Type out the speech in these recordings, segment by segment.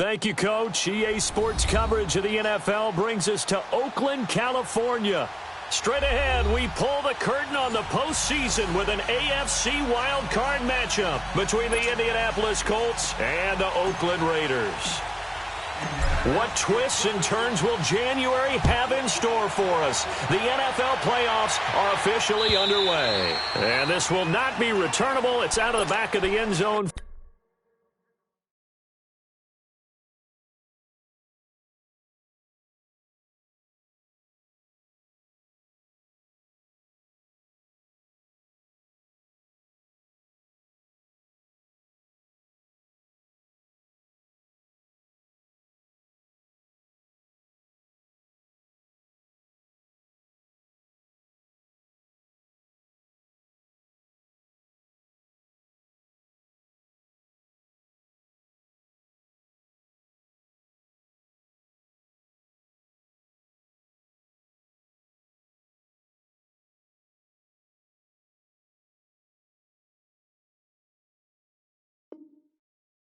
Thank you, Coach. EA Sports coverage of the NFL brings us to Oakland, California. Straight ahead, we pull the curtain on the postseason with an AFC wildcard matchup between the Indianapolis Colts and the Oakland Raiders. What twists and turns will January have in store for us? The NFL playoffs are officially underway. And this will not be returnable. It's out of the back of the end zone.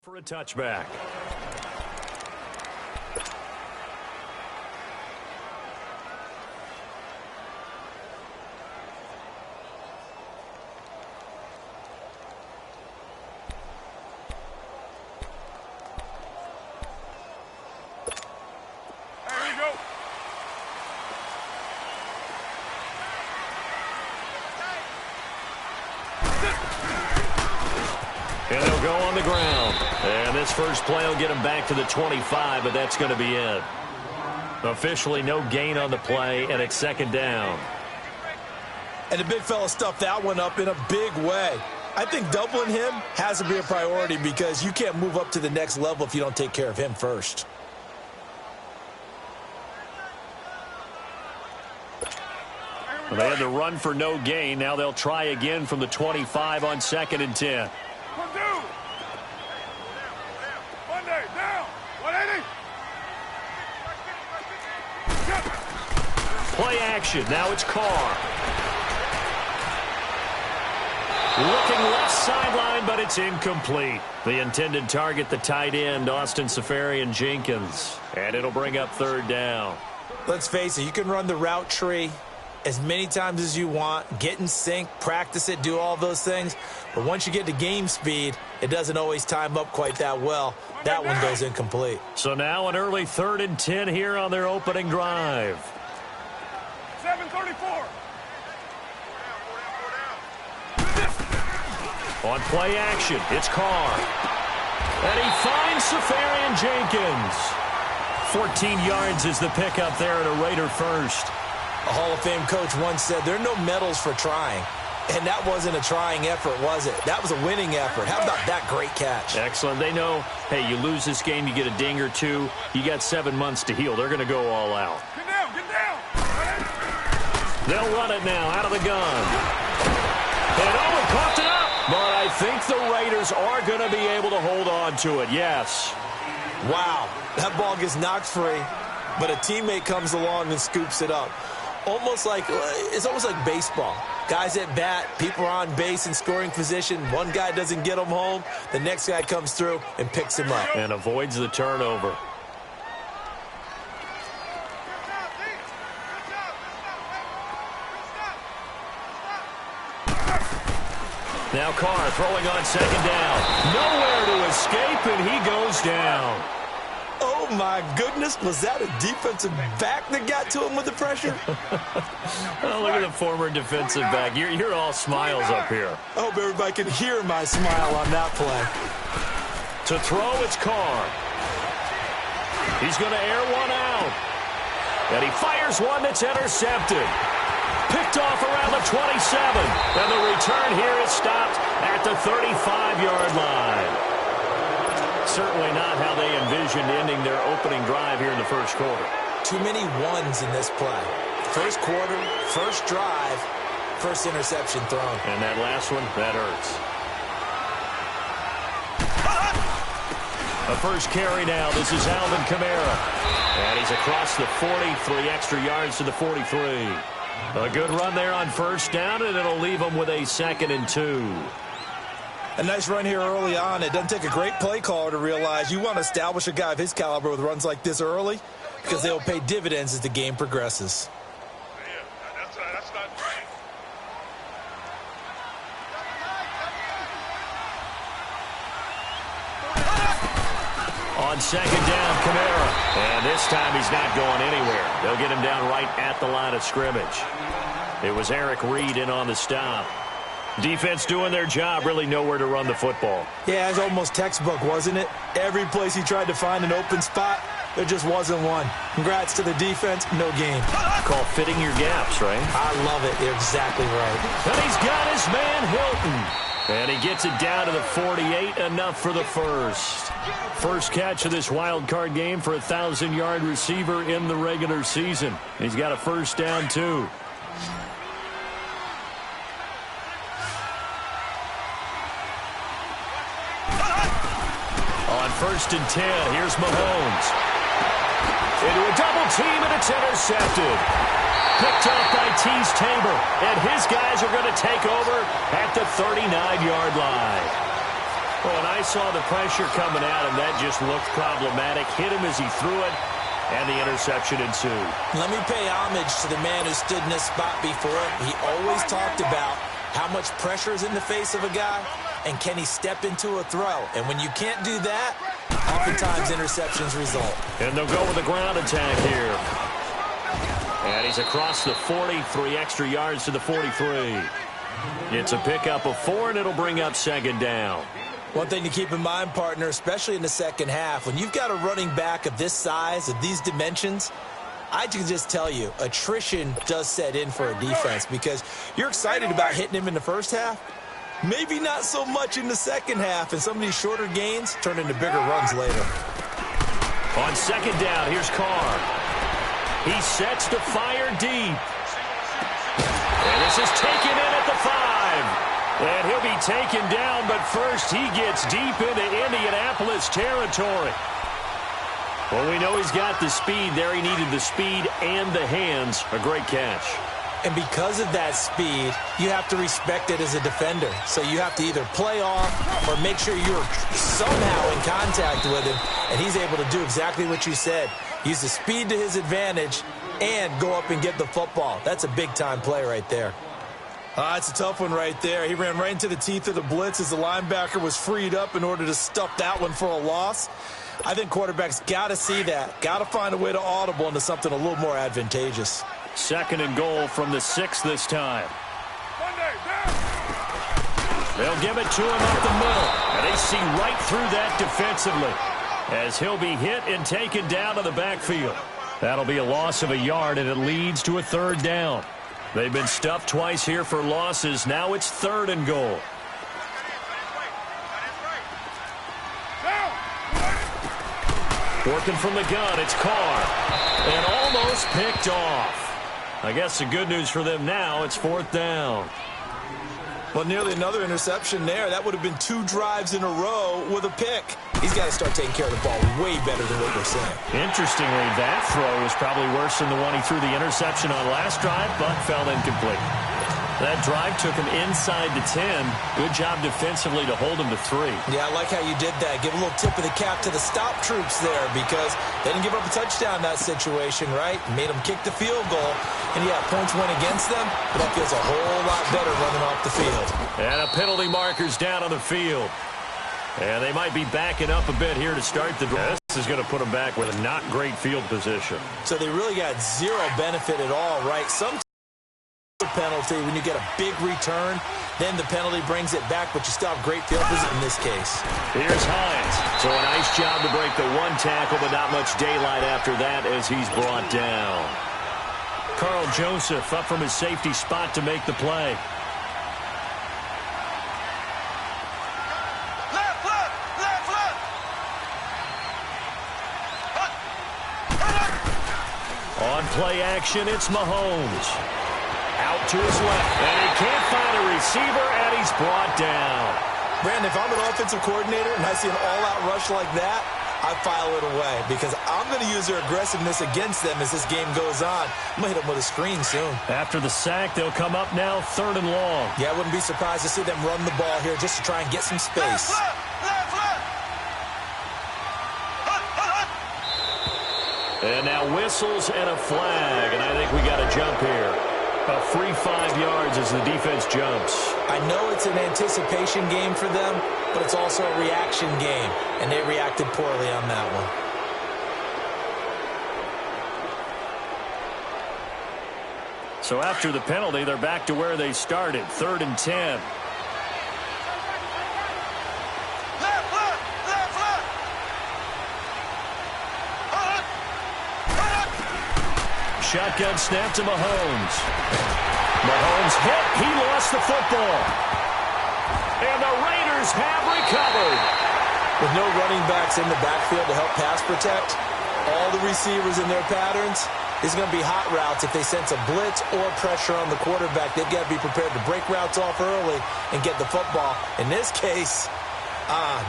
For a touchback. There you go. And they'll go on the ground. And this first play will get him back to the 25, but that's going to be it. Officially no gain on the play, and it's second down. And the big fella stuffed that one up in a big way. I think doubling him has to be a priority because you can't move up to the next level if you don't take care of him first. Well, they had to run for no gain. Now they'll try again from the 25 on 2nd and 10. Play action. Now it's Carr. Looking left sideline, but it's incomplete. The intended target, the tight end, Austin Seferian-Jenkins. And it'll bring up third down. Let's face it, you can run the route tree as many times as you want, get in sync, practice it, do all those things. But once you get to game speed, it doesn't always time up quite that well. That one goes incomplete. So now an early 3rd and 10 here on their opening drive. 7:34. On play action, it's Carr. And he finds Seferian-Jenkins. 14 yards is the pickup there at a Raider first. A Hall of Fame coach once said, there are no medals for trying. And that wasn't a trying effort, was it? That was a winning effort. How about that great catch? Excellent. They know, hey, you lose this game, you get a ding or two. You got 7 months to heal. They're going to go all out. Get down, get down. They'll run it now out of the gun. And he coughed it up. But I think the Raiders are going to be able to hold on to it, yes. Wow, that ball gets knocked free, but a teammate comes along and scoops it up. It's almost like baseball. Guys at bat, people are on base in scoring position. One guy doesn't get them home. The next guy comes through and picks him up. And avoids the turnover. Now Carr throwing on 2nd down. Nowhere to escape, and he goes down. Oh, my goodness. Was that a defensive back that got to him with the pressure? Oh, look at the former defensive back. You're all smiles up here. I hope everybody can hear my smile on that play. To throw, it's Carr. He's going to air one out. And he fires one that's intercepted. Picked off around the 27. And the return here is stopped at the 35-yard line. Certainly not how they envisioned ending their opening drive here in the first quarter. Too many ones in this play. First quarter, first drive, first interception thrown. And that last one, that hurts. A first carry now. This is Alvin Kamara. And he's across the 40, 3 extra yards to the 43. A good run there on first down, and it'll leave them with a 2nd and 2. A nice run here early on. It doesn't take a great play caller to realize you want to establish a guy of his caliber with runs like this early because they will pay dividends as the game progresses. On second down, Kamara. And this time he's not going anywhere. They'll get him down right at the line of scrimmage. It was Eric Reed in on the stop. Defense doing their job, really nowhere to run the football. Yeah, it's almost textbook, wasn't it? Every place he tried to find an open spot, there just wasn't one. Congrats to the defense, no gain. Call fitting your gaps, right? I love it. You're exactly right. And he's got his man Hilton. And he gets it down to the 48, enough for the first. First catch of this wild card game for a 1,000-yard receiver in the regular season. He's got a first down, too. On 1st and 10, here's Mahomes. Into a double team, and it's intercepted. Picked off by Tease Tabor, and his guys are going to take over at the 39-yard line. When I saw the pressure coming at him, that just looked problematic. Hit him as he threw it, and the interception ensued. Let me pay homage to the man who stood in this spot before. He always talked about how much pressure is in the face of a guy, and can he step into a throw? And when you can't do that, oftentimes interceptions result. And they'll go with a ground attack here. And he's across the 40, 3 extra yards to the 43. It's a pickup of 4, and it'll bring up second down. One thing to keep in mind, partner, especially in the second half, when you've got a running back of this size, of these dimensions, I can just tell you, attrition does set in for a defense because you're excited about hitting him in the first half. Maybe not so much in the second half, and some of these shorter gains turn into bigger runs later. On second down, here's Carr. He sets to fire deep. And this is taken in at the 5. And he'll be taken down, but first he gets deep into Indianapolis territory. Well, we know he's got the speed there. He needed the speed and the hands. A great catch. And because of that speed, you have to respect it as a defender. So you have to either play off or make sure you're somehow in contact with him. And he's able to do exactly what you said. Use the speed to his advantage and go up and get the football. That's a big-time play right there. It's a tough one right there. He ran right into the teeth of the blitz as the linebacker was freed up in order to stuff that one for a loss. I think quarterbacks got to see that. Got to find a way to audible into something a little more advantageous. Second and goal from the 6 this time. They'll give it to him up the middle. And they see right through that defensively as he'll be hit and taken down to the backfield. That'll be a loss of a yard, and it leads to a third down. They've been stuffed twice here for losses. Now it's third and goal. Working from the gun, it's Carr. And almost picked off. I guess the good news for them now, it's fourth down. Well, nearly another interception there. That would have been 2 drives in a row with a pick. He's got to start taking care of the ball way better than what we're saying. Interestingly, that throw was probably worse than the one he threw the interception on last drive, but fell incomplete. That drive took him inside the 10. Good job defensively to hold him to 3. Yeah, I like how you did that. Give a little tip of the cap to the stop troops there because they didn't give up a touchdown in that situation, right? Made them kick the field goal. And, yeah, points went against them, but that feels a whole lot better running off the field. And a penalty marker's down on the field. And they might be backing up a bit here to start the drive. This is going to put them back with a not great field position. So they really got zero benefit at all, right? Sometimes penalty when you get a big return, then the penalty brings it back, but you still have great field position in this case. Here's Hines. So a nice job to break the 1 tackle, but not much daylight after that as he's brought down. Carl Joseph up from his safety spot to make the play. On play action, it's Mahomes. Out to his left, and he can't find a receiver, and he's brought down. Brandon, if I'm an offensive coordinator and I see an all-out rush like that, I file it away because I'm going to use their aggressiveness against them as this game goes on. I'm going to hit them with a screen soon. After the sack, they'll come up now 3rd and long. Yeah, I wouldn't be surprised to see them run the ball here just to try and get some space. And now whistles and a flag, and I think we got a jump here. A free 5 yards as the defense jumps. I know it's an anticipation game for them, but it's also a reaction game, and they reacted poorly on that one. So after the penalty, they're back to where they started, 3rd and 10. Shotgun snap to Mahomes. Mahomes hit. He lost the football. And the Raiders have recovered. With no running backs in the backfield to help pass protect, all the receivers in their patterns, it's going to be hot routes if they sense a blitz or pressure on the quarterback. They've got to be prepared to break routes off early and get the football. In this case,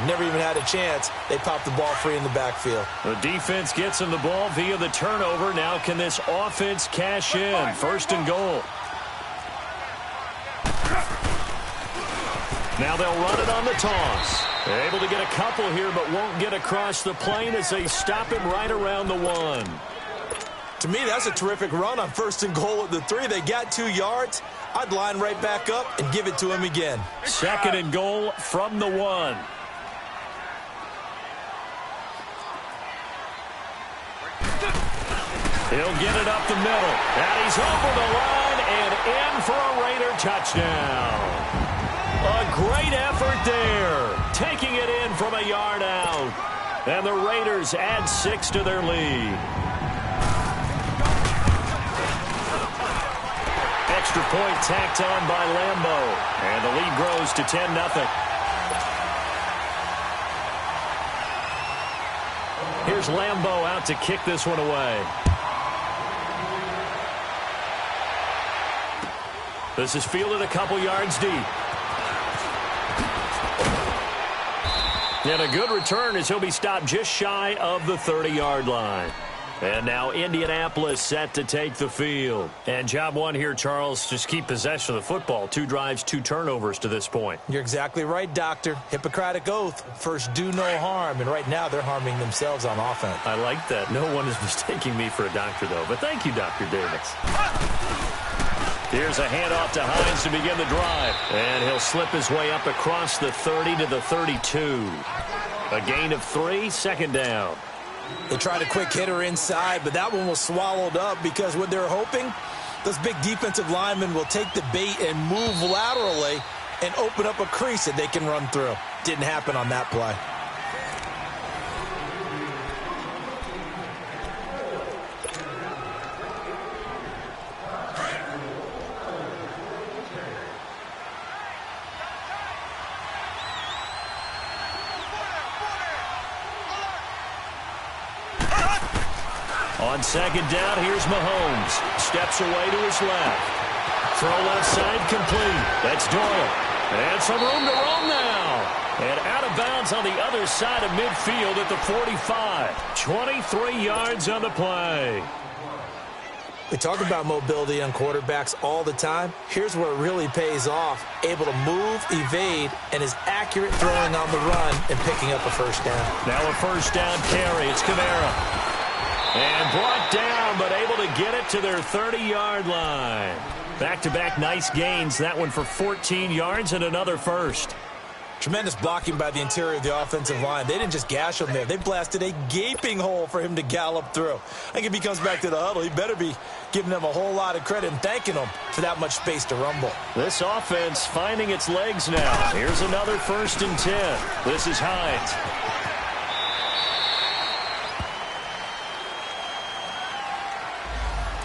never even had a chance. They popped the ball free in the backfield. The defense gets him the ball via the turnover. Now can this offense cash in? 1st and goal. Now they'll run it on the toss. They're able to get a couple here, but won't get across the plane as they stop him right around the 1. To me, that's a terrific run on 1st and goal at the 3. They got 2 yards. I'd line right back up and give it to him again. 2nd and goal from the 1. He'll get it up the middle. And he's over the line and in for a Raider touchdown. A great effort there. Taking it in from a yard out. And the Raiders add 6 to their lead. Extra point tacked on by Lambeau. And the lead grows to 10-0. Here's Lambeau out to kick this one away. This is fielded a couple yards deep. And a good return as he'll be stopped just shy of the 30-yard line. And now Indianapolis set to take the field. And job one here, Charles, just keep possession of the football. 2 drives, 2 turnovers to this point. You're exactly right, Doctor. Hippocratic oath. First, do no harm. And right now, they're harming themselves on offense. I like that. No one is mistaking me for a doctor, though. But thank you, Dr. Davis. Here's a handoff to Hines to begin the drive. And he'll slip his way up across the 30 to the 32. A gain of 3, 2nd down. They tried a quick hitter inside, but that one was swallowed up because what they're hoping, those big defensive linemen will take the bait and move laterally and open up a crease that they can run through. Didn't happen on that play. On 2nd down, here's Mahomes. Steps away to his left. Throw left side complete. That's Doyle. And some room to roam now. And out of bounds on the other side of midfield at the 45. 23 yards on the play. We talk about mobility on quarterbacks all the time. Here's where it really pays off. Able to move, evade, and is accurate throwing on the run and picking up a 1st down. Now a 1st down carry. It's Kamara. And brought down, but able to get it to their 30-yard line. Back-to-back nice gains. That one for 14 yards and another 1st. Tremendous blocking by the interior of the offensive line. They didn't just gash him there. They blasted a gaping hole for him to gallop through. I think if he comes back to the huddle, he better be giving them a whole lot of credit and thanking them for that much space to rumble. This offense finding its legs now. Here's another 1st and 10. This is Hines.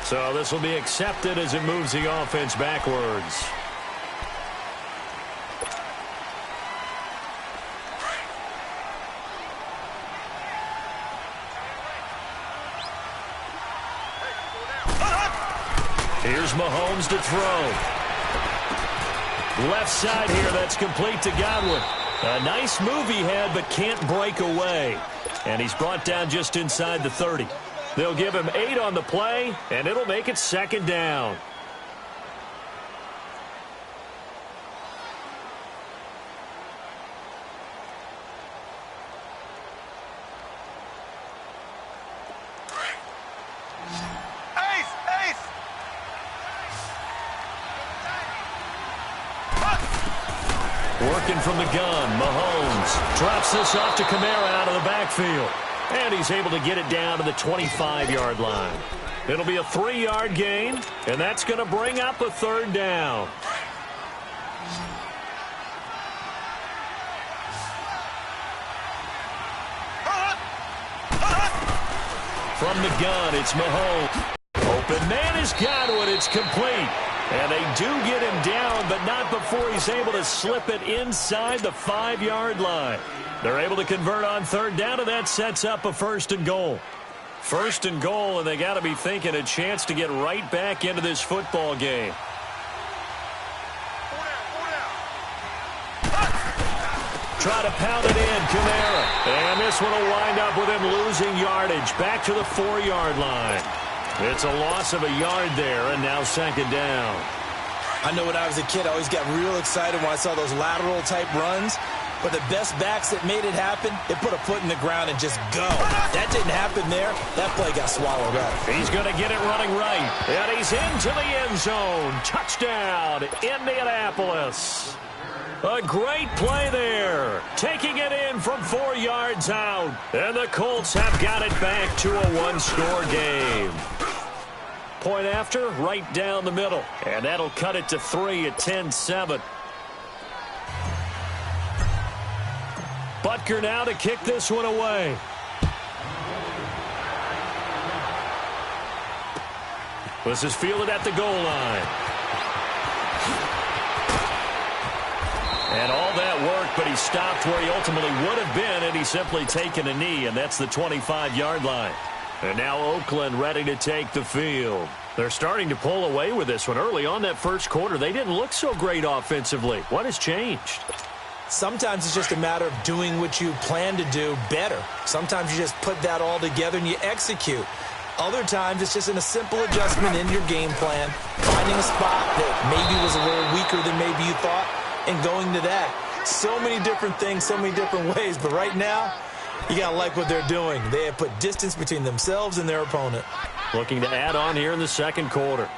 So this will be accepted as it moves the offense backwards. Here's Mahomes to throw. Left side here, that's complete to Godwin. A nice move he had, but can't break away. And he's brought down just inside the 30. They'll give him 8 on the play, and it'll make it 2nd down. Working from the gun, Mahomes drops this off to Kamara out of the backfield. And he's able to get it down to the 25-yard line. It'll be a 3-yard gain, and that's going to bring up a 3rd down. From the gun, it's Mahomes. Open man has got it. It's complete. And they do get him down, but not before he's able to slip it inside the 5-yard line. They're able to convert on 3rd down, and that sets up a 1st and goal. 1st and goal, and they got to be thinking a chance to get right back into this football game. Try to pound it in, Kamara. And this one will wind up with him losing yardage back to the 4-yard line. It's a loss of a yard there, and now 2nd down. I know when I was a kid, I always got real excited when I saw those lateral-type runs. But the best backs that made it happen, they put a foot in the ground and just go. That didn't happen there. That play got swallowed up. He's going to get it running right. And he's into the end zone. Touchdown, Indianapolis. A great play there. Taking it in from 4 yards out. And the Colts have got it back to a 1-score game. Point after, right down the middle. And that'll cut it to 3 at 10-7. Butker now to kick this one away. This is fielded at the goal line. And all that work, but he stopped where he ultimately would have been, and he's simply taken a knee, and that's the 25-yard line. And now Oakland ready to take the field. They're starting to pull away with this one. Early on that first quarter, they didn't look so great offensively. What has changed? Sometimes it's just a matter of doing what you plan to do better. Sometimes you just put that all together and you execute. Other times it's just a simple adjustment in your game plan, finding a spot that maybe was a little weaker than maybe you thought, and going to that. So many different things, so many different ways, but right now, you got to like what they're doing. They have put distance between themselves and their opponent. Looking to add on here in the second quarter.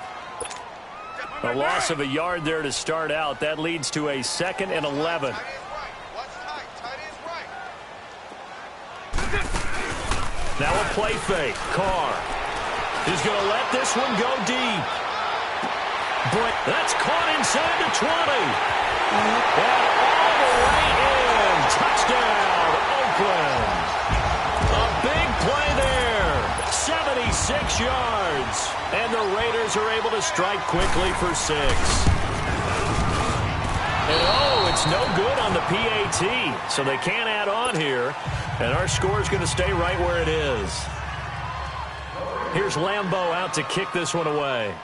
A loss of a yard there to start out. That leads to a 2nd and 11. Now a play fake. Carr is going to let this one go deep. But that's caught inside the 20. And all the way in. Touchdown, Oakland. A big play there. 76 yards. And the Raiders are able to strike quickly for 6. And oh, it's no good on the PAT. So they can't add on here. And our score is going to stay right where it is. Here's Lambeau out to kick this one away.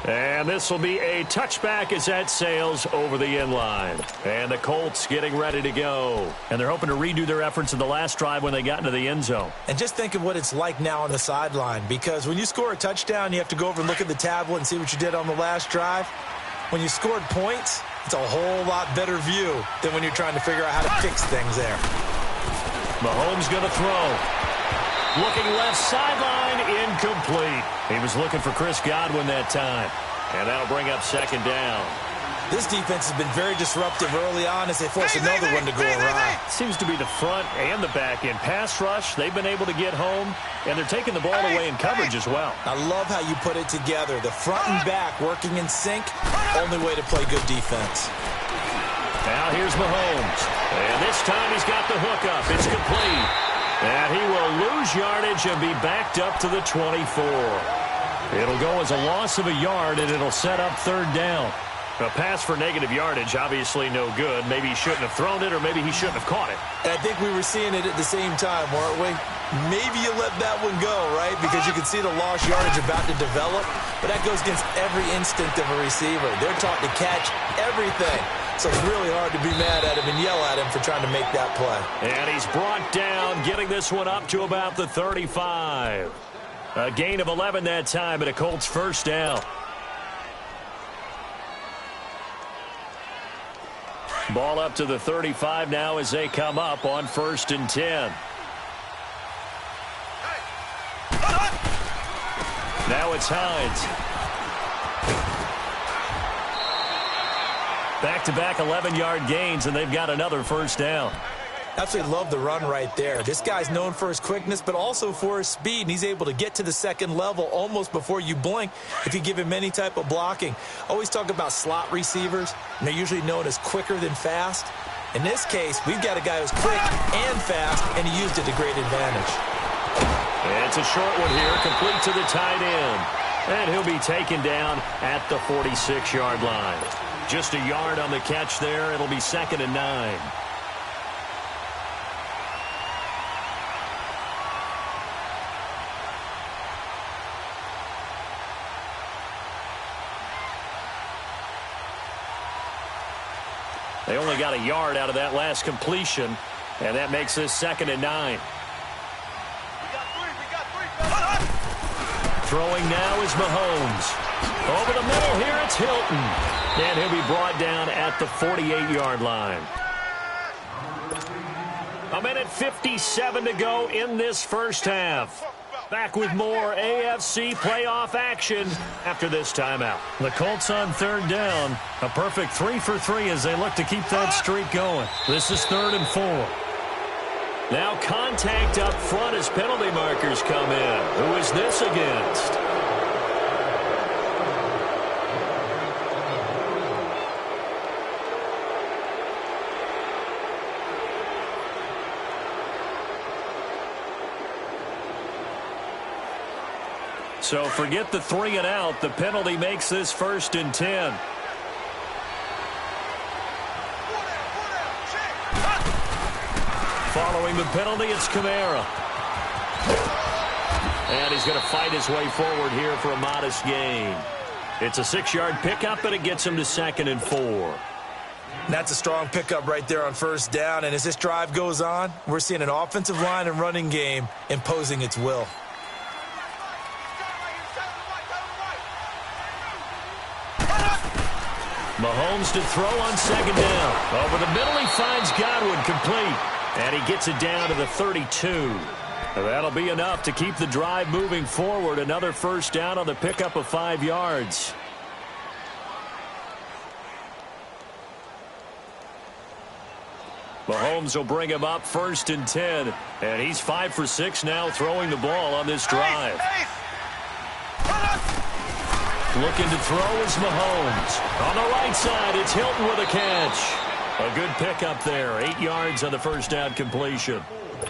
And this will be a touchback as that sails over the end line. And the Colts getting ready to go. And they're hoping to redo their efforts in the last drive when they got into the end zone. And just think of what it's like now on the sideline. Because when you score a touchdown, you have to go over and look at the tablet and see what you did on the last drive. When you scored points, it's a whole lot better view than when you're trying to figure out how to fix things there. Mahomes going to throw. Looking left sideline, incomplete. He was looking for Chris Godwin that time. And that'll bring up 2nd down. This defense has been very disruptive early on as they force another one to go awry. Seems to be the front and the back end. Pass rush, they've been able to get home, and they're taking the ball away in coverage as well. I love how you put it together. The front and back working in sync, only way to play good defense. Now here's Mahomes. And this time he's got the hook up. It's complete. And he will lose yardage and be backed up to the 24. It'll go as a loss of a yard, and it'll set up 3rd down. A pass for negative yardage, obviously no good. Maybe he shouldn't have thrown it, or maybe he shouldn't have caught it. I think we were seeing it at the same time, weren't we? maybe you let that one go, right? Because you can see the lost yardage about to develop, but that goes against every instinct of a receiver. They're taught to catch everything. So it's really hard to be mad at him and yell at him for trying to make that play. And he's brought down, getting this one up to about the 35. A gain of 11 that time, and a Colts first down. Ball up to the 35 now as they come up on 1st and 10. Now it's Hines. Back-to-back 11-yard gains, and they've got another first down. Absolutely love the run right there. This guy's known for his quickness, but also for his speed, and he's able to get to the second level almost before you blink if you give him any type of blocking. Always talk about slot receivers, and they're usually known as quicker than fast. In this case, we've got a guy who's quick and fast, and he used it to great advantage. It's a short one here, complete to the tight end. And he'll be taken down at the 46-yard line. Just a yard on the catch there. It'll be 2nd and 9. They only got a yard out of that last completion, and that makes this 2nd and 9. Throwing now is Mahomes. Over the middle here, it's Hilton. And he'll be brought down at the 48-yard line. 1:57 to go in this first half. Back with more AFC playoff action after this timeout. The Colts on 3rd down. A perfect 3 for 3 as they look to keep that streak going. This is 3rd and 4. Now contact up front as penalty markers come in. Who is this against? So forget the 3 and out. The penalty makes this 1st and 10. Following the penalty, it's Kamara. And he's going to fight his way forward here for a modest gain. It's a 6-yard pickup, and it gets him to 2nd and 4. That's a strong pickup right there on 1st down. And as this drive goes on, we're seeing an offensive line and running game imposing its will. Mahomes to throw on 2nd down. Over the middle, he finds Godwin complete. And he gets it down to the 32. That'll be enough to keep the drive moving forward. Another first down on the pickup of 5 yards. Mahomes will bring him up 1st and 10. And he's 5 for 6 now throwing the ball on this drive. Looking to throw is Mahomes. On the right side, it's Hilton with a catch. A good pickup there. 8 yards on the first down completion.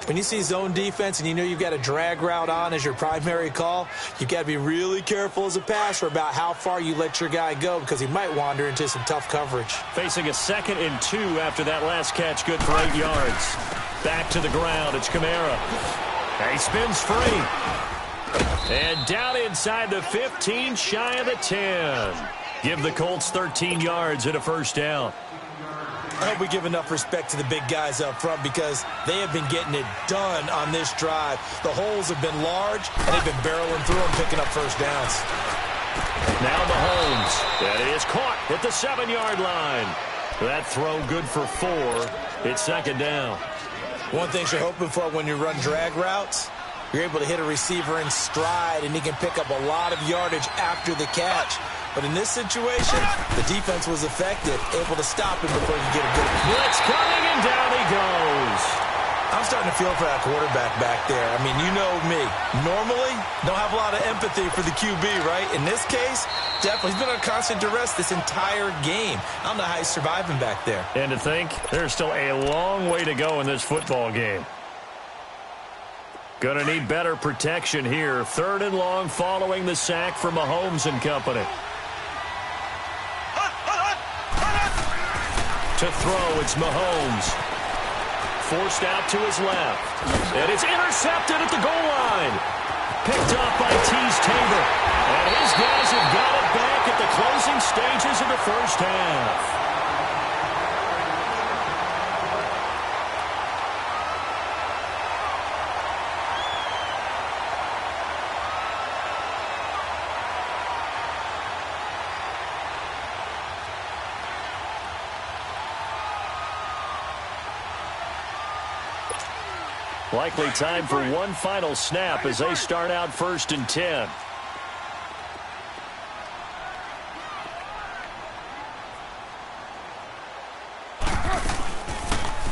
When you see zone defense and you know you've got a drag route on as your primary call, you've got to be really careful as a passer about how far you let your guy go because he might wander into some tough coverage. Facing a 2nd and 2 after that last catch, good for 8 yards. Back to the ground, it's Kamara. He spins free. And down inside the 15, shy of the 10. Give the Colts 13 yards and a first down. I hope we give enough respect to the big guys up front because they have been getting it done on this drive. The holes have been large, and they've been barreling through them, picking up first downs. Now Mahomes. That is caught at the 7-yard line. That throw good for 4. It's 2nd down. One thing you're hoping for when you run drag routes, you're able to hit a receiver in stride, and he can pick up a lot of yardage after the catch. But in this situation, the defense was effective, able to stop him before he could get a good blitz coming, and down he goes. I'm starting to feel for that quarterback back there. I mean, you know me. Normally, don't have a lot of empathy for the QB, right? In this case, definitely. He's been under constant duress this entire game. I don't know how he's surviving back there. And to think, there's still a long way to go in this football game. Going to need better protection here. 3rd and long following the sack from Mahomes and company. To throw, it's Mahomes. forced out to his left. And it's intercepted at the goal line. Picked off by Tease Tabor. And his guys have got it back at the closing stages of the first half. Likely time for one final snap as they start out 1st and 10.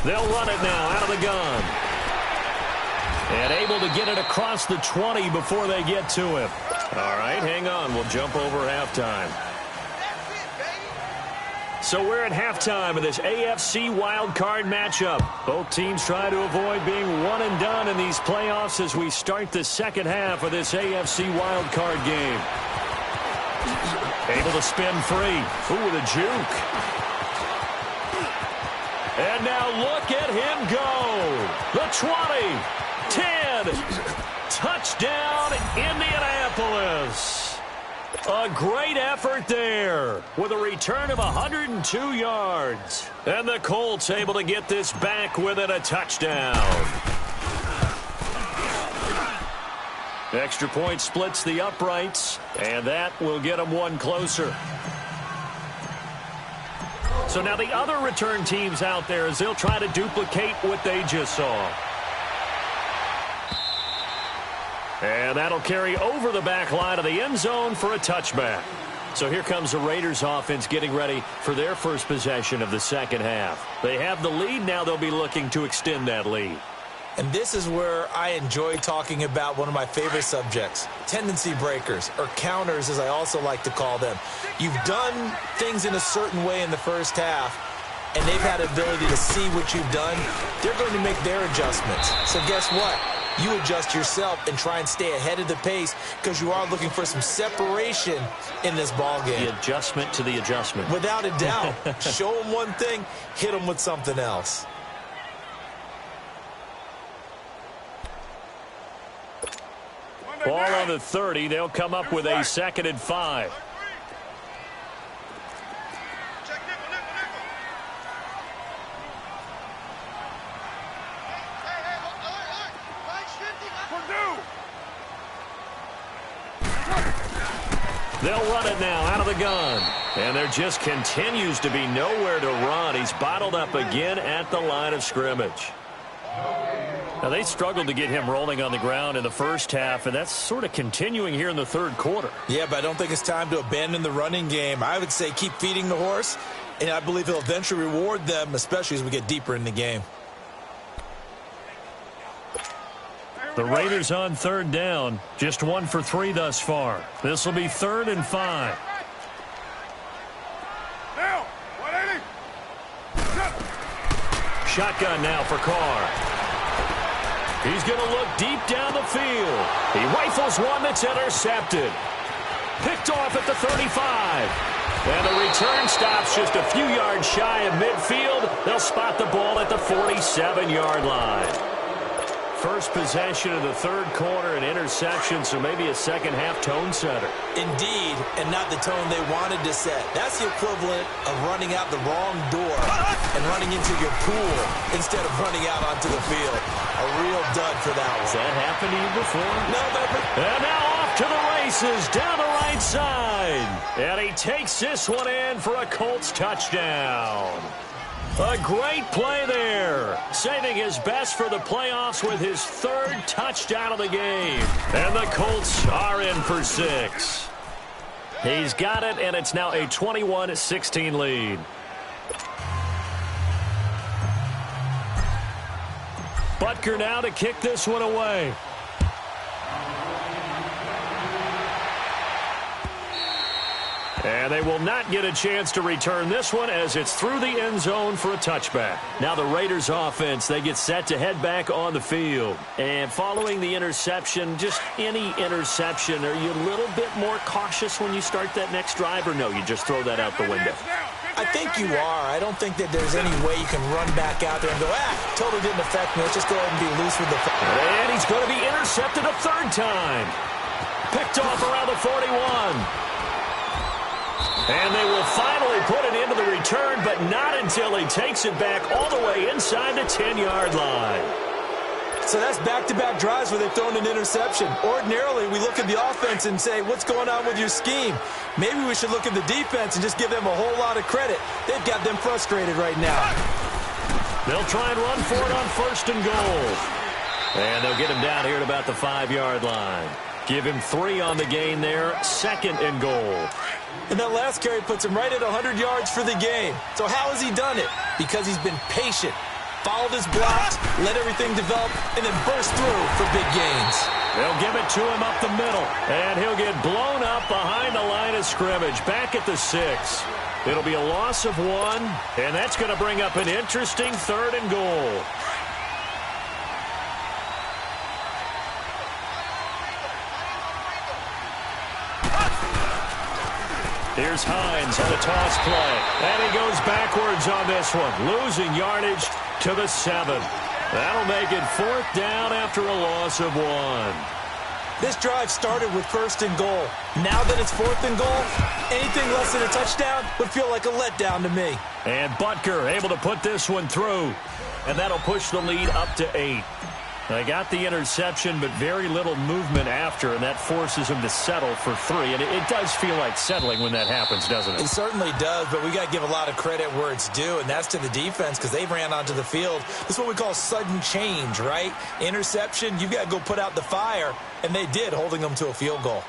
They'll run it now out of the gun. And able to get it across the 20 before they get to him. All right, hang on. We'll jump over halftime. So we're at halftime of this AFC wildcard matchup. Both teams try to avoid being one and done in these playoffs as we start the second half of this AFC wildcard game. Able to spin free. Ooh, with a juke. And now look at him go. The 20, 10, touchdown Indianapolis. A great effort there with a return of 102 yards. And the Colts able to get this back within a touchdown. Extra point splits the uprights, and that will get them one closer. So now the other return teams out there as they'll try to duplicate what they just saw. And that'll carry over the back line of the end zone for a touchback. So here comes the Raiders offense getting ready for their first possession of the second half. They have the lead. Now they'll be looking to extend that lead. And this is where I enjoy talking about one of my favorite subjects, tendency breakers, or counters as I also like to call them. You've done things in a certain way in the first half, and they've had the ability to see what you've done. They're going to make their adjustments. So guess what? You adjust yourself and try and stay ahead of the pace because you are looking for some separation in this ball game. The adjustment to the adjustment. Without a doubt. Show them one thing, hit them with something else. Ball on the 30. They'll come up with a 2nd and 5. They'll run it now out of the gun. And there just continues to be nowhere to run. He's bottled up again at the line of scrimmage. Now, they struggled to get him rolling on the ground in the first half, and that's sort of continuing here in the third quarter. Yeah, but I don't think it's time to abandon the running game. I would say keep feeding the horse, and I believe he'll eventually reward them, especially as we get deeper in the game. The Raiders on 3rd down, just 1 for 3 thus far. This will be 3rd and 5. Shotgun now for Carr. He's going to look deep down the field. He rifles one that's intercepted. Picked off at the 35. And the return stops just a few yards shy of midfield. They'll spot the ball at the 47-yard line. First possession of the third quarter, an interception, so maybe a second-half tone setter. Indeed, and not the tone they wanted to set. That's the equivalent of running out the wrong door and running into your pool instead of running out onto the field. A real dud for that one. Has that happened to you before? No, never. And now off to the races, down the right side. And he takes this one in for a Colts touchdown. A great play there, saving his best for the playoffs with his 3rd touchdown of the game. And the Colts are in for 6. He's got it, and it's now a 21-16 lead. Butker now to kick this one away. And they will not get a chance to return this one as it's through the end zone for a touchback. Now the Raiders offense, they get set to head back on the field. And following the interception, just any interception, are you a little bit more cautious when you start that next drive, or no, you just throw that out the window? I think you are. I don't think that there's any way you can run back out there and go, totally didn't affect me. Let's just go ahead and be loose with the football. And he's going to be intercepted a third time. Picked off around the 41. And they will finally put it into the return, but not until he takes it back all the way inside the 10-yard line. So that's back-to-back drives where they've thrown an interception. Ordinarily, we look at the offense and say, what's going on with your scheme? Maybe we should look at the defense and just give them a whole lot of credit. They've got them frustrated right now. They'll try and run for it on first and goal. And they'll get him down here at about the 5-yard line. Give him 3 on the gain there, second and goal. And that last carry puts him right at 100 yards for the game. So how has he done it? Because he's been patient, followed his blocks, let everything develop, and then burst through for big gains. They'll give it to him up the middle, and he'll get blown up behind the line of scrimmage, back at the 6. It'll be a loss of 1, and that's going to bring up an interesting third and goal. Here's Hines on the toss play. And he goes backwards on this one, losing yardage to the 7. That'll make it 4th down after a loss of 1. This drive started with first and goal. Now that it's 4th and goal, anything less than a touchdown would feel like a letdown to me. And Butker able to put this one through. And that'll push the lead up to 8. They got the interception, but very little movement after, and that forces him to settle for 3. And it does feel like settling when that happens, doesn't it? It certainly does, but we got to give a lot of credit where it's due, and that's to the defense because they ran onto the field. This is what we call sudden change, right? Interception, you've got to go put out the fire, and they did, holding them to a field goal.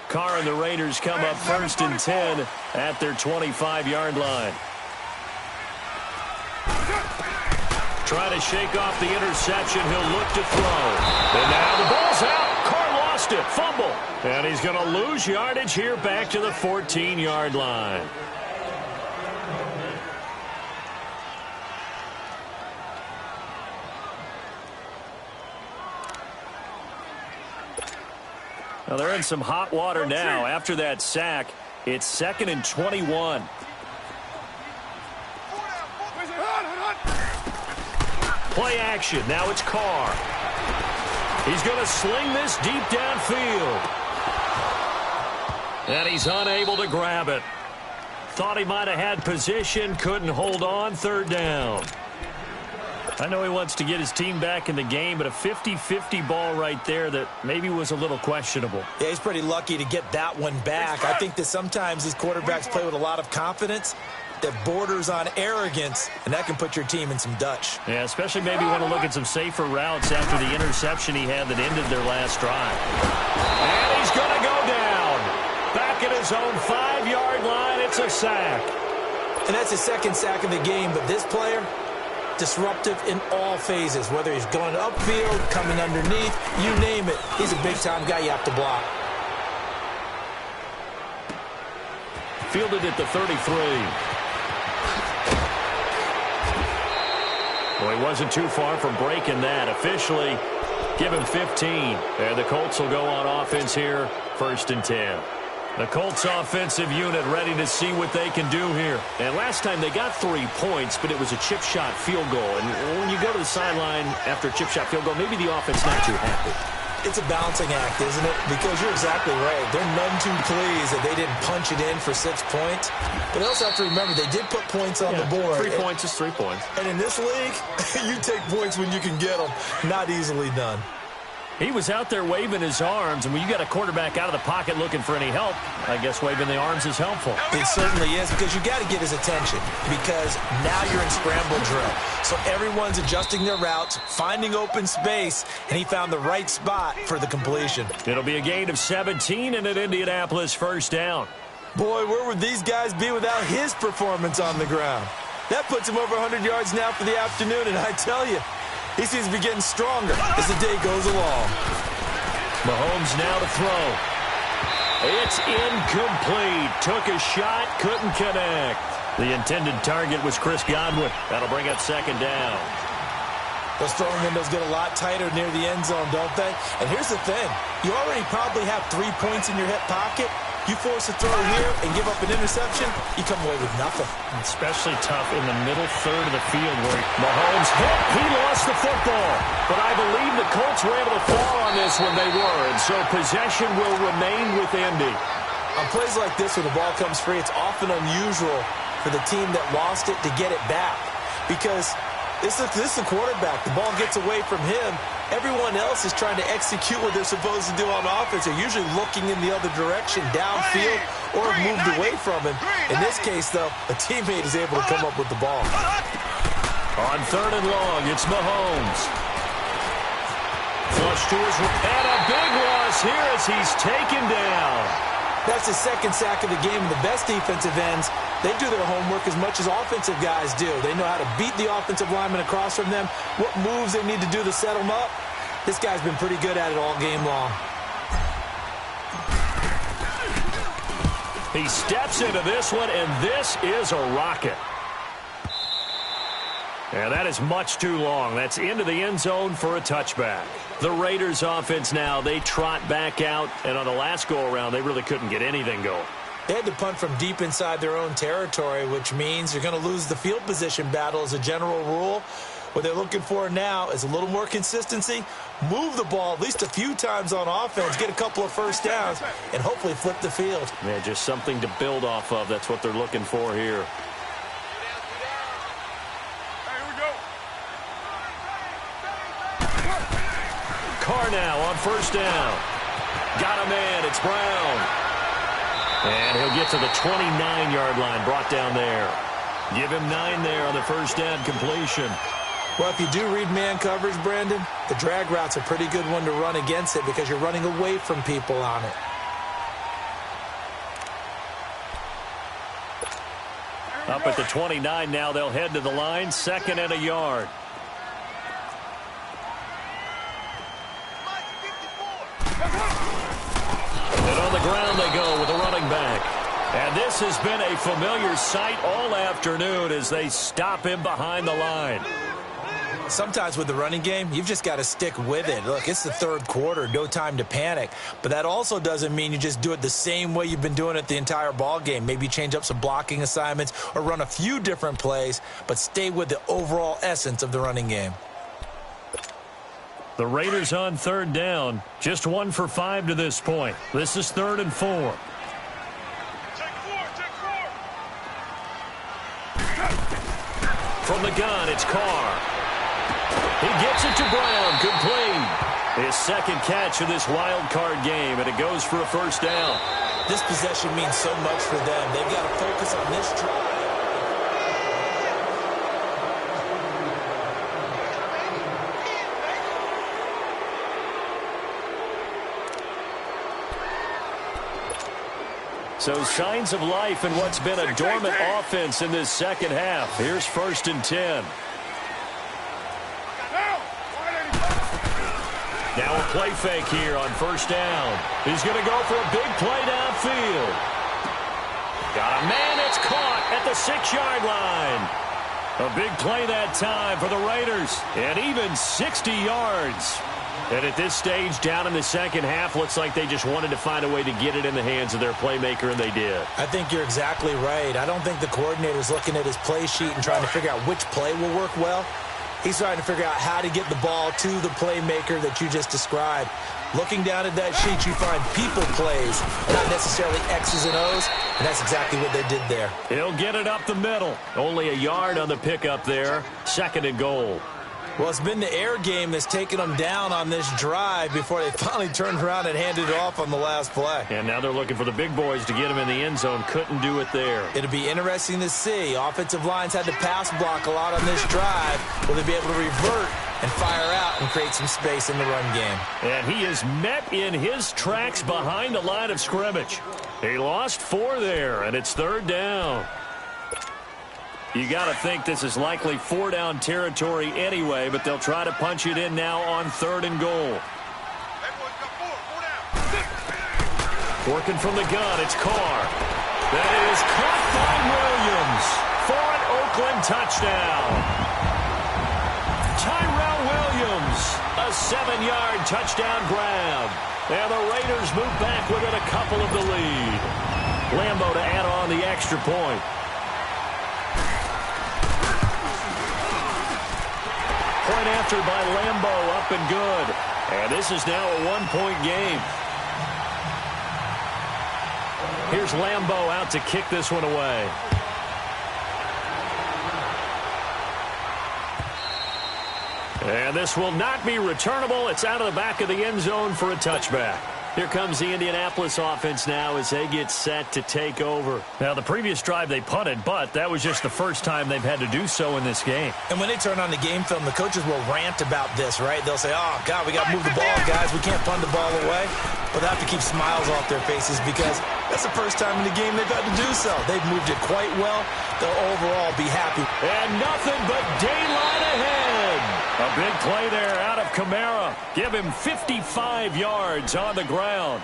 Carr and the Raiders come up first and 10 at their 25-yard line. Trying to shake off the interception. He'll look to throw. And now the ball's out. Carr lost it. Fumble. And he's going to lose yardage here back to the 14-yard line. Well, they're in some hot water now. After that sack, it's 2nd and 21. Play action. Now it's Carr. He's going to sling this deep downfield. And he's unable to grab it. Thought he might have had position, couldn't hold on. 3rd down. I know he wants to get his team back in the game, but a 50-50 ball right there that maybe was a little questionable. Yeah, he's pretty lucky to get that one back. I think that sometimes these quarterbacks play with a lot of confidence that borders on arrogance, and that can put your team in some Dutch. Yeah, especially maybe want to look at some safer routes after the interception he had that ended their last drive. And he's going to go down. Back at his own 5-yard line, it's a sack. And that's his 2nd sack of the game, but this player, disruptive in all phases, whether he's going upfield, coming underneath, you name it. He's a big-time guy you have to block. Fielded at the 33. Well, he wasn't too far from breaking that. Officially, give him 15. And the Colts will go on offense here, 1st and 10. The Colts offensive unit ready to see what they can do here. And last time they got 3 points, but it was a chip shot field goal. And when you go to the sideline after a chip shot field goal, maybe the offense not too happy. It's a balancing act, isn't it? Because you're exactly right. They're none too pleased that they didn't punch it in for 6 points. But they also have to remember they did put points on the board. 3 points is 3 points. And in this league, you take points when you can get them. Not easily done. He was out there waving his arms, and when you got a quarterback out of the pocket looking for any help, I guess waving the arms is helpful. It certainly is, because you got to get his attention, because now you're in scramble drill. So everyone's adjusting their routes, finding open space, and he found the right spot for the completion. It'll be a gain of 17 and an Indianapolis 1st down. Boy, where would these guys be without his performance on the ground? That puts him over 100 yards now for the afternoon, and I tell you, he seems to be getting stronger as the day goes along. Mahomes now to throw. It's incomplete. Took a shot, couldn't connect. The intended target was Chris Godwin. That'll bring up second down. Those throwing windows get a lot tighter near the end zone, don't they? And here's the thing. You already probably have 3 points in your hip pocket. You force a throw here and give up an interception, you come away with nothing. Especially tough in the middle third of the field where Mahomes hit. He lost the football. But I believe the Colts were able to fall on this when they were. And so possession will remain with Indy. On plays like this where the ball comes free, it's often unusual for the team that lost it to get it back. Because this is the quarterback. The ball gets away from him. Everyone else is trying to execute what they're supposed to do on offense. They're usually looking in the other direction, downfield, or moved away from him. In this case, though, a teammate is able to come up with the ball. On third and long, it's Mahomes. Flush to his and a big loss here as he's taken down. That's the second sack of the game, and the best defensive ends, they do their homework as much as offensive guys do. They know how to beat the offensive lineman across from them, what moves they need to do to set them up. This guy's been pretty good at it all game long. He steps into this one, and this is a rocket. And that is much too long. That's into the end zone for a touchback. The Raiders offense now, they trot back out, and on the last go-around, they really couldn't get anything going. They had to punt from deep inside their own territory, which means you're going to lose the field position battle as a general rule. What they're looking for now is a little more consistency, move the ball at least a few times on offense, get a couple of first downs, and hopefully flip the field. Yeah, just something to build off of. That's what they're looking for here. Carr now on first down. Got a man. It's Brown. And he'll get to the 29-yard line, brought down there. Give him 9 there on the first down completion. Well, if you do read man coverage, Brandon, the drag route's a pretty good one to run against it because you're running away from people on it. Up at the 29 now, they'll head to the line, 2nd and a yard. And on the ground they go with a running back. And this has been a familiar sight all afternoon as they stop him behind the line. Sometimes with the running game, you've just got to stick with it. Look, it's the third quarter, no time to panic. But that also doesn't mean you just do it the same way you've been doing it the entire ball game. Maybe change up some blocking assignments or run a few different plays, but stay with the overall essence of the running game. The Raiders on third down, just 1 for 5 to this point. This is 3rd and 4. From the gun, it's Carr. He gets it to Brown, complete. His second catch of this wild card game, and it goes for a first down. This possession means so much for them. They've got to focus on this drive. So signs of life in what's been a dormant offense in this second half. Here's 1st and 10. Now a play fake here on first down. He's going to go for a big play downfield. Got a man, it's caught at the 6-yard line. A big play that time for the Raiders, and even 60 yards. And at this stage, down in the second half, looks like they just wanted to find a way to get it in the hands of their playmaker, and they did. I think you're exactly right. I don't think the coordinator's looking at his play sheet and trying to figure out which play will work well. He's trying to figure out how to get the ball to the playmaker that you just described. Looking down at that sheet, you find people plays, not necessarily X's and O's, and that's exactly what they did there. He'll get it up the middle. Only a yard on the pickup there. 2nd and goal. Well, it's been the air game that's taken them down on this drive before they finally turned around and handed it off on the last play. And now they're looking for the big boys to get them in the end zone. Couldn't do it there. It'll be interesting to see. Offensive lines had to pass block a lot on this drive. Will they be able to revert and fire out and create some space in the run game? And he is met in his tracks behind the line of scrimmage. He lost 4 there, and it's 3rd down. You got to think this is likely 4-down territory anyway, but they'll try to punch it in now on 3rd and goal. Working from the gun, it's Carr. That is caught by Williams for an Oakland touchdown. Tyrell Williams, a 7-yard touchdown grab. And the Raiders move back within a couple of the lead. Lambeau to add on the extra point. Point after by Lambeau, up and good. And this is now a 1-point game. Here's Lambeau out to kick this one away. And this will not be returnable. It's out of the back of the end zone for a touchback. Here comes the Indianapolis offense now as they get set to take over. Now, the previous drive they punted, but that was just the first time they've had to do so in this game. And when they turn on the game film, the coaches will rant about this, right? They'll say, oh, God, we got to move the ball, guys. We can't punt the ball away. But they have to keep smiles off their faces because that's the first time in the game they've had to do so. They've moved it quite well. They'll overall be happy. And nothing but daylight ahead. A big play there out of Kamara. Give him 55 yards on the ground.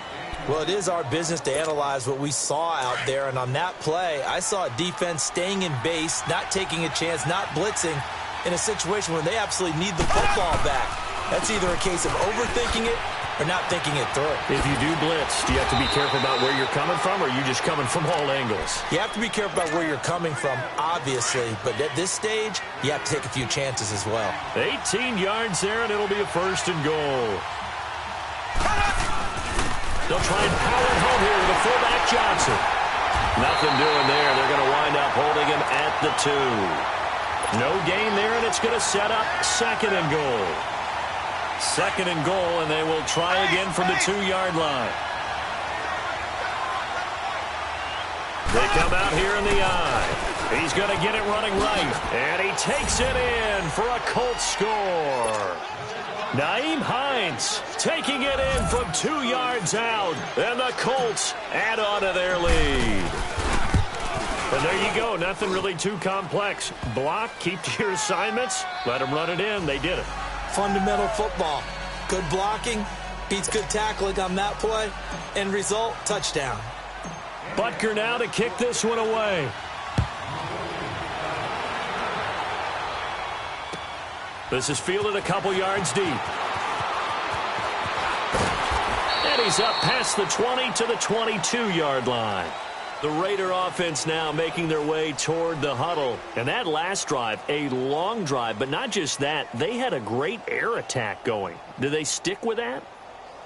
Well, it is our business to analyze what we saw out there. And on that play, I saw a defense staying in base, not taking a chance, not blitzing in a situation where they absolutely need the football back. That's either a case of overthinking it or not thinking it through. If you do blitz, do you have to be careful about where you're coming from, or are you just coming from all angles? You have to be careful about where you're coming from, obviously. But at this stage, you have to take a few chances as well. 18 yards there, and it'll be a 1st and goal. They'll try and power it home here with the fullback Johnson. Nothing doing there. They're going to wind up holding him at the 2. No gain there, and it's going to set up 2nd and goal. 2nd and goal, and they will try again from the 2-yard line. They come out here in the eye. He's going to get it running right, and he takes it in for a Colts score. Nyheim Hines taking it in from 2 yards out, and the Colts add on to their lead. And there you go. Nothing really too complex. Block, keep to your assignments, let them run it in. They did it. Fundamental football. Good blocking beats good tackling on that play. End result, touchdown. Butker now to kick this one away. This is fielded a couple yards deep. And he's up past the 20 to the 22-yard line. The Raider offense now making their way toward the huddle. And that last drive, a long drive, but not just that. They had a great air attack going. Do they stick with that?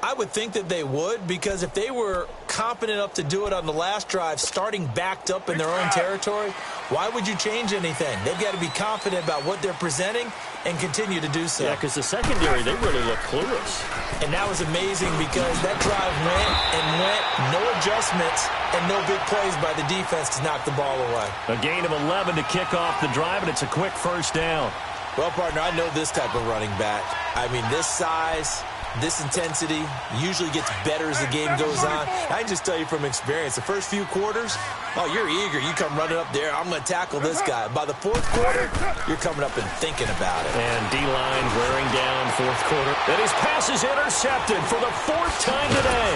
I would think that they would, because if they were competent enough to do it on the last drive, starting backed up in their own territory, why would you change anything? They've got to be confident about what they're presenting and continue to do so. Yeah, because the secondary, they really look clueless. And that was amazing because that drive went and went, no adjustments, and no big plays by the defense to knock the ball away. A gain of 11 to kick off the drive, and it's a quick 1st down. Well, partner, I know this type of running back. I mean, this size, this intensity usually gets better as the game goes on. I can just tell you from experience, the first few quarters, oh, you're eager. You come running up there, I'm going to tackle this guy. By the 4th quarter, you're coming up and thinking about it. And D-line wearing down 4th quarter. And his pass is intercepted for the 4th time today.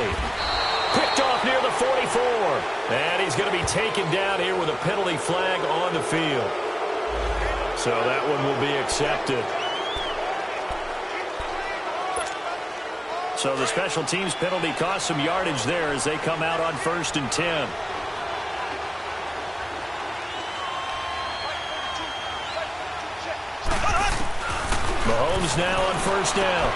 Picked off near the 44. And he's going to be taken down here with a penalty flag on the field. So that one will be accepted. So the special teams penalty cost some yardage there as they come out on 1st and 10. Mahomes now on 1st down.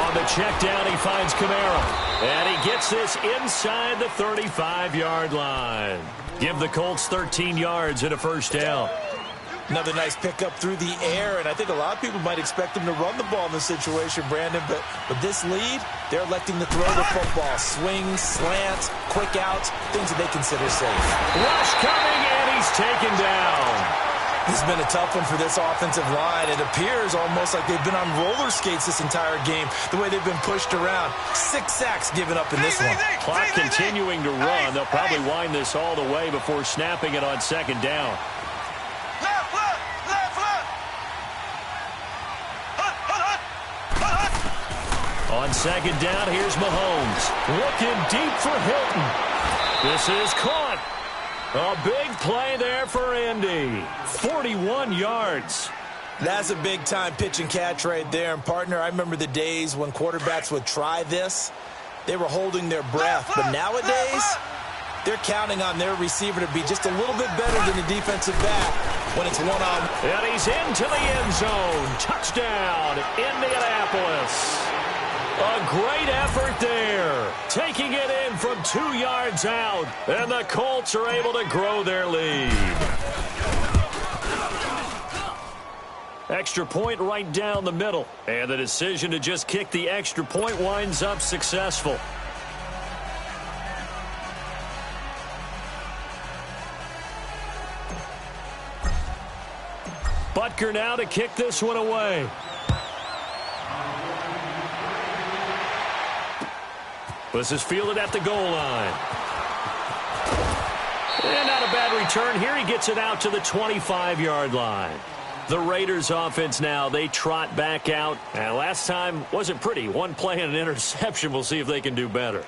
On the check down, he finds Kamara. And he gets this inside the 35-yard line. Give the Colts 13 yards and a 1st down. Another nice pickup through the air, and I think a lot of people might expect them to run the ball in this situation, Brandon, but with this lead, they're electing to throw the football. Swings, slants, quick outs, things that they consider safe. Rush coming, and he's taken down. This has been a tough one for this offensive line. It appears almost like they've been on roller skates this entire game, the way they've been pushed around. 6 sacks given up in this one. Clock continuing to run. They'll probably wind this all the way before snapping it on 2nd down. On second down, here's Mahomes. Looking deep for Hilton. This is caught. A big play there for Indy. 41 yards. That's a big-time pitch and catch right there. And, partner, I remember the days when quarterbacks would try this. They were holding their breath. But nowadays, they're counting on their receiver to be just a little bit better than the defensive back when it's one-on. And he's into the end zone. Touchdown, Indianapolis. A great effort there. Taking it in from 2 yards out. And the Colts are able to grow their lead. Extra point right down the middle. And the decision to just kick the extra point winds up successful. Butker now to kick this one away. This is fielded at the goal line. And not a bad return here. He gets it out to the 25-yard line. The Raiders offense now, they trot back out. And last time wasn't pretty. One play and an interception. We'll see if they can do better.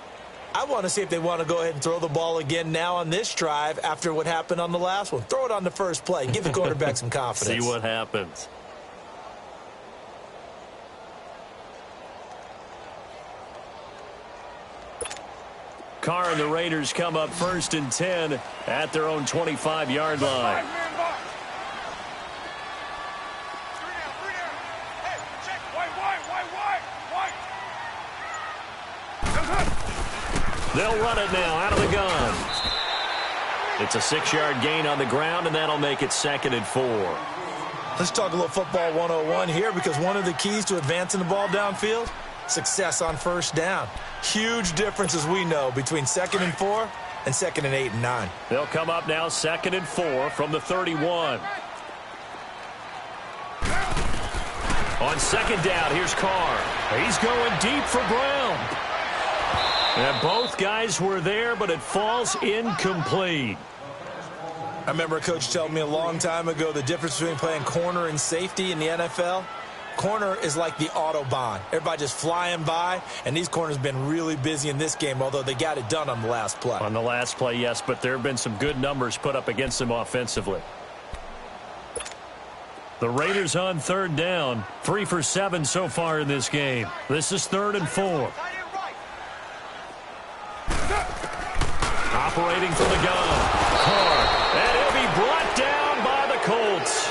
I want to see if they want to go ahead and throw the ball again now on this drive after what happened on the last one. Throw it on the first play. Give the quarterback some confidence. See what happens. Carr and the Raiders come up 1st and 10 at their own 25-yard line. They'll run it now out of the gun. It's a 6-yard gain on the ground, and that'll make it 2nd and 4. Let's talk a little football 101 here, because one of the keys to advancing the ball downfield, success on first down. Huge difference, as we know, between 2nd and 4 and 2nd and 8 and 9. They'll come up now 2nd and 4 from the 31. On second down, here's Carr. He's going deep for Brown. And both guys were there, but it falls incomplete. I remember a coach telling me a long time ago the difference between playing corner and safety in the NFL. Corner is like the Autobahn. Everybody just flying by, and these corners have been really busy in this game, although they got it done on the last play. On the last play, yes, but there have been some good numbers put up against them offensively. The Raiders on 3rd down, 3 for 7 so far in this game. This is 3rd and 4. Operating from the gun, Carr, and he'll be brought down by the Colts.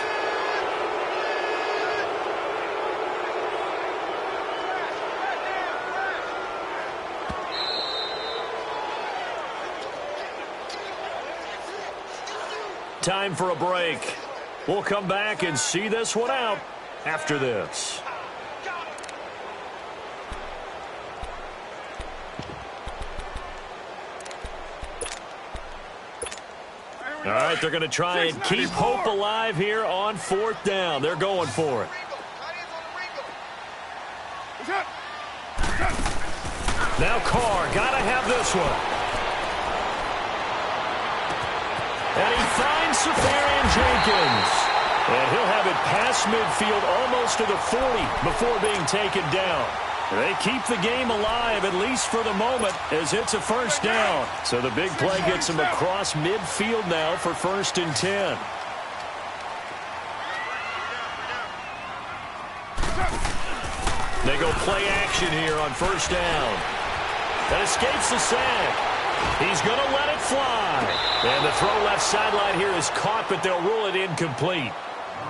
Time for a break. We'll come back and see this one out after this. All right, they're going to try and keep hope alive here on 4th down. They're going for it. Now Carr, got to have this one. And he finds Safarian Jenkins. And he'll have it past midfield almost to the 40 before being taken down. They keep the game alive, at least for the moment, as it's a 1st down. So the big play gets them across midfield now for 1st and 10. They go play action here on 1st down. That escapes the sack. He's going to let it fly. And the throw left sideline here is caught, but they'll rule it incomplete.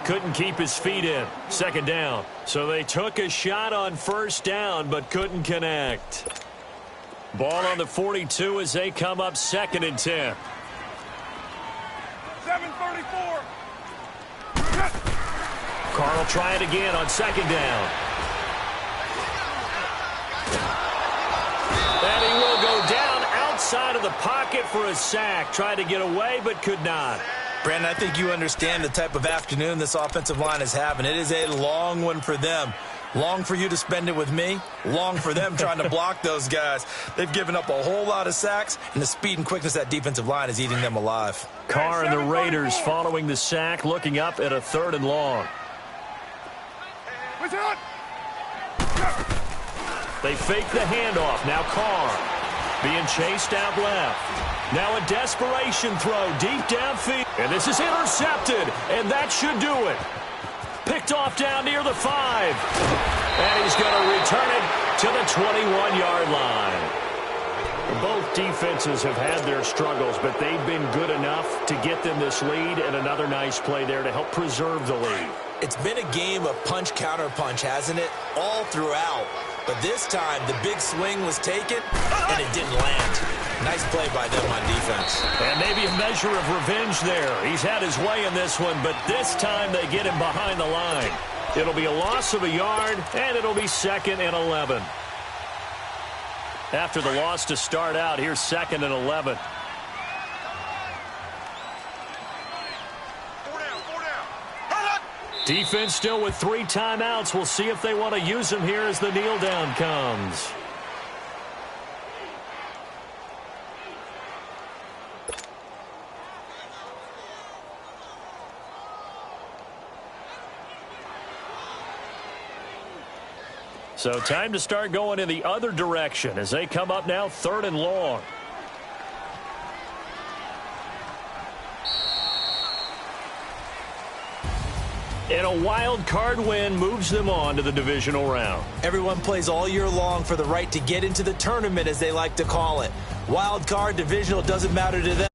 Couldn't keep his feet in. 2nd down. So they took a shot on 1st down, but couldn't connect. Ball on the 42 as they come up 2nd and 10. 7:34. Carr will try it again on 2nd down. And he will go down outside of the pocket for a sack. Tried to get away, but could not. Brandon, I think you understand the type of afternoon this offensive line is having. It is a long one for them. Long for you to spend it with me. Long for them trying to block those guys. They've given up a whole lot of sacks, and the speed and quickness of that defensive line is eating them alive. Carr and the Raiders following the sack, looking up at a 3rd and long. They fake the handoff. Now Carr being chased out left. Now a desperation throw deep downfield. And this is intercepted, and that should do it. Picked off down near the 5. And he's going to return it to the 21-yard line. Both defenses have had their struggles, but they've been good enough to get them this lead, and another nice play there to help preserve the lead. It's been a game of punch-counter-punch, hasn't it? All throughout. But this time, the big swing was taken, and it didn't land. Nice play by them on defense. And maybe a measure of revenge there. He's had his way in this one, but this time they get him behind the line. It'll be a loss of a yard, and it'll be 2nd and 11. After the loss to start out, here's 2nd and 11. Defense still with 3 timeouts. We'll see if they want to use them here as the kneel down comes. So time to start going in the other direction as they come up now 3rd and long. And a wild card win moves them on to the divisional round. Everyone plays all year long for the right to get into the tournament, as they like to call it. Wild card, divisional, doesn't matter to them.